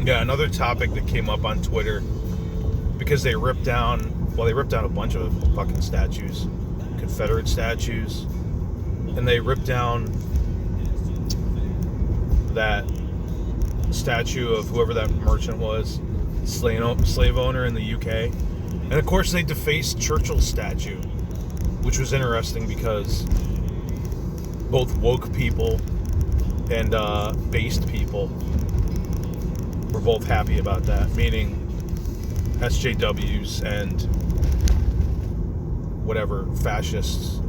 Yeah, another topic that came up on Twitter because they ripped down a bunch of fucking statues, Confederate statues, and they ripped down that statue of whoever that merchant was, slave owner in the UK. And of course they defaced Churchill's statue, which was interesting because both woke people and based people were both happy about that, meaning SJWs and whatever fascist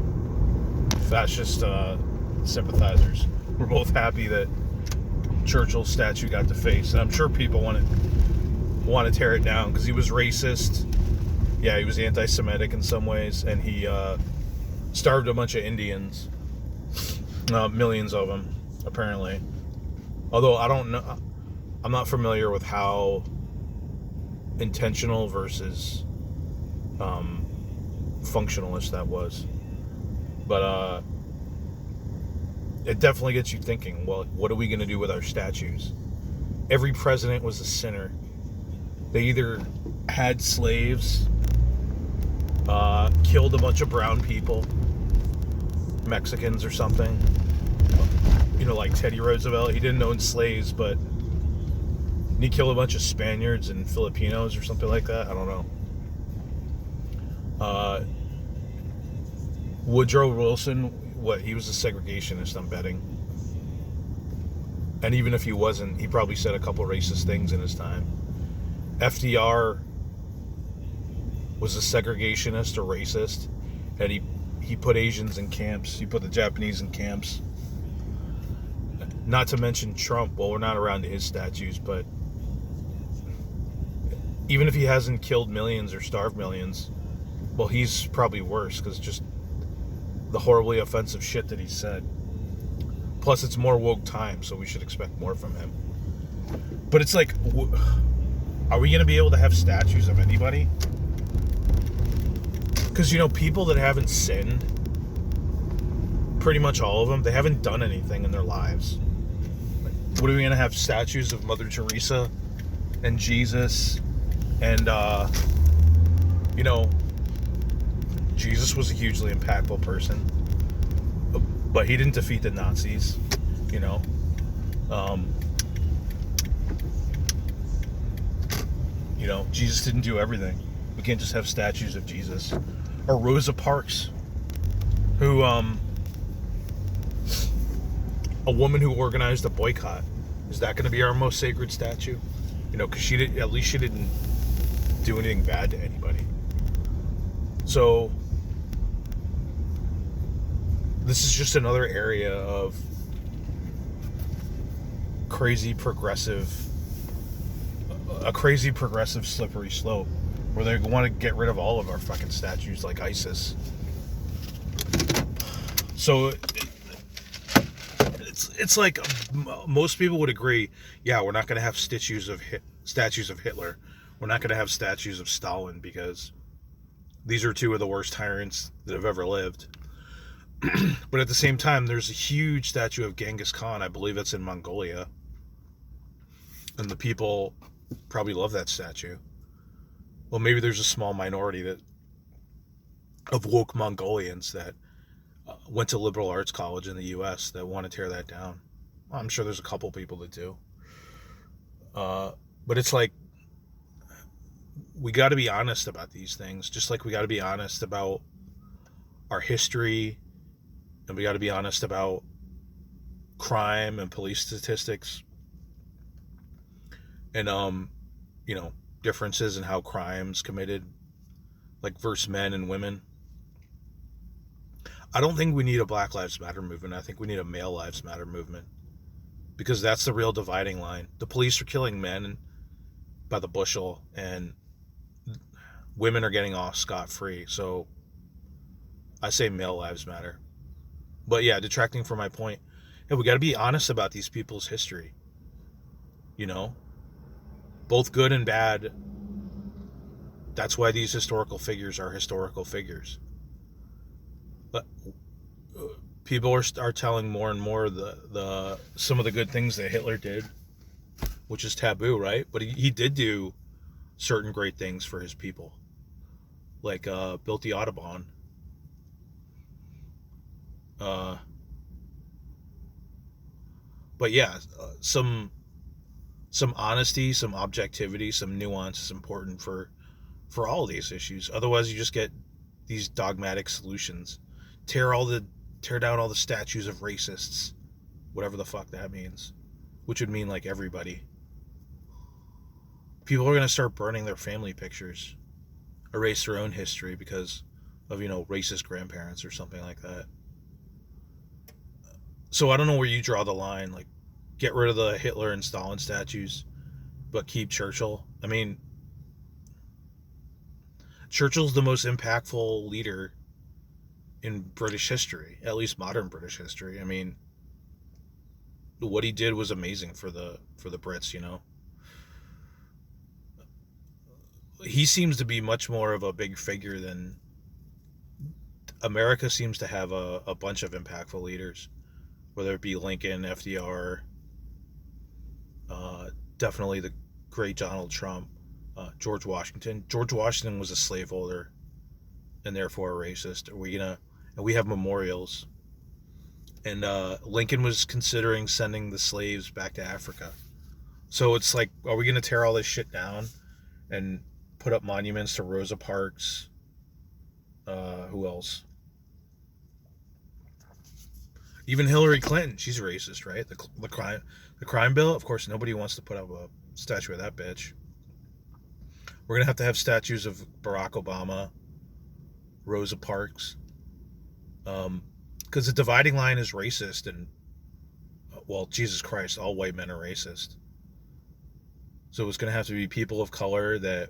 sympathizers were both happy that Churchill's statue got defaced. And I'm sure people want to tear it down because he was racist. Yeah, he was anti-Semitic in some ways, and he starved a bunch of Indians, millions of them, apparently. Although I don't know, I'm not familiar with how intentional versus functionalist that was. But it definitely gets you thinking, well, what are we going to do with our statues? Every president was a sinner. They either had slaves, killed a bunch of brown people, Mexicans or something. You know, like Teddy Roosevelt, he didn't own slaves, but he killed a bunch of Spaniards and Filipinos or something like that. I don't know. Woodrow Wilson, he was a segregationist, I'm betting. And even if he wasn't, he probably said a couple racist things in his time. FDR was a segregationist or racist, and he put Asians in camps. He put the Japanese in camps. Not to mention Trump. Well, we're not around to his statues, but even if he hasn't killed millions or starved millions, well, he's probably worse because just the horribly offensive shit that he said. Plus, it's more woke time, so we should expect more from him. But it's like, are we going to be able to have statues of anybody? Because, you know, people that haven't sinned, pretty much all of them, they haven't done anything in their lives. What are we going to have statues of Mother Teresa and Jesus and, you know, Jesus was a hugely impactful person, but he didn't defeat the Nazis, you know. You know, Jesus didn't do everything. We can't just have statues of Jesus. Or Rosa Parks, who, a woman who organized a boycott. Is that going to be our most sacred statue? You know, because at least she didn't do anything bad to anybody. So this is just another area of a crazy progressive slippery slope where they want to get rid of all of our fucking statues like ISIS. So it's like most people would agree, yeah, we're not going to have statues of Hitler. We're not going to have statues of Stalin because these are two of the worst tyrants that have ever lived. But at the same time, there's a huge statue of Genghis Khan. I believe it's in Mongolia. And the people probably love that statue. Well, maybe there's a small minority of woke Mongolians that went to liberal arts college in the U.S. that want to tear that down. Well, I'm sure there's a couple people that do. But it's like, we got to be honest about these things, just like we got to be honest about our history, and we got to be honest about crime and police statistics, and you know, differences in how crimes committed, like versus men and women. I don't think we need a Black Lives Matter movement. I think we need a Male Lives Matter movement, because that's the real dividing line. The police are killing men by the bushel, and women are getting off scot-free. So I say Male Lives Matter. But yeah, detracting from my point, yeah, we got to be honest about these people's history. You know, both good and bad. That's why these historical figures are historical figures. But people are telling more and more some of the good things that Hitler did which is taboo, right? But he did do certain great things for his people, like built the Autobahn. Uh, but yeah, some honesty, some objectivity, some nuance is important for all of these issues. Otherwise, you just get these dogmatic solutions. Tear all the tear down all the statues of racists, whatever the fuck that means, which would mean like everybody. People are gonna start burning their family pictures, erase their own history because of racist grandparents or something like that. So I don't know where you draw the line. Like, get rid of the Hitler and Stalin statues, but keep Churchill. I mean, Churchill's the most impactful leader in British history, at least modern British history. I mean, what he did was amazing for the Brits. He seems to be much more of a big figure than America seems to have a bunch of impactful leaders, whether it be Lincoln, FDR, definitely the great Donald Trump, George Washington. George Washington was a slaveholder and therefore a racist. And we have memorials. And Lincoln was considering sending the slaves back to Africa. So it's like, are we gonna tear all this shit down and put up monuments to Rosa Parks? Who else? Even Hillary Clinton, she's a racist, right? The crime bill, of course, nobody wants to put up a statue of that bitch. We're gonna have to have statues of Barack Obama, Rosa Parks, because the dividing line is racist, and well, Jesus Christ, all white men are racist. So it's gonna have to be people of color that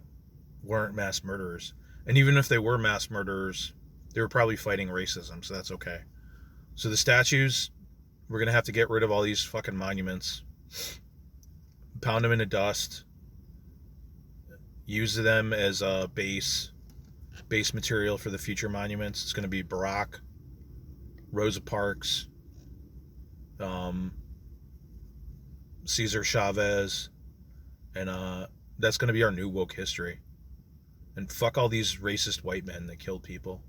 weren't mass murderers, and even if they were mass murderers, they were probably fighting racism, so that's okay. So the statues, we're going to have to get rid of all these fucking monuments, pound them into dust, use them as a base material for the future monuments. It's going to be Barack, Rosa Parks, Cesar Chavez, and that's going to be our new woke history. And fuck all these racist white men that killed people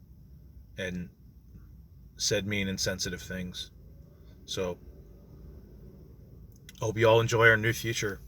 and said mean, insensitive things. So, I hope you all enjoy our new future.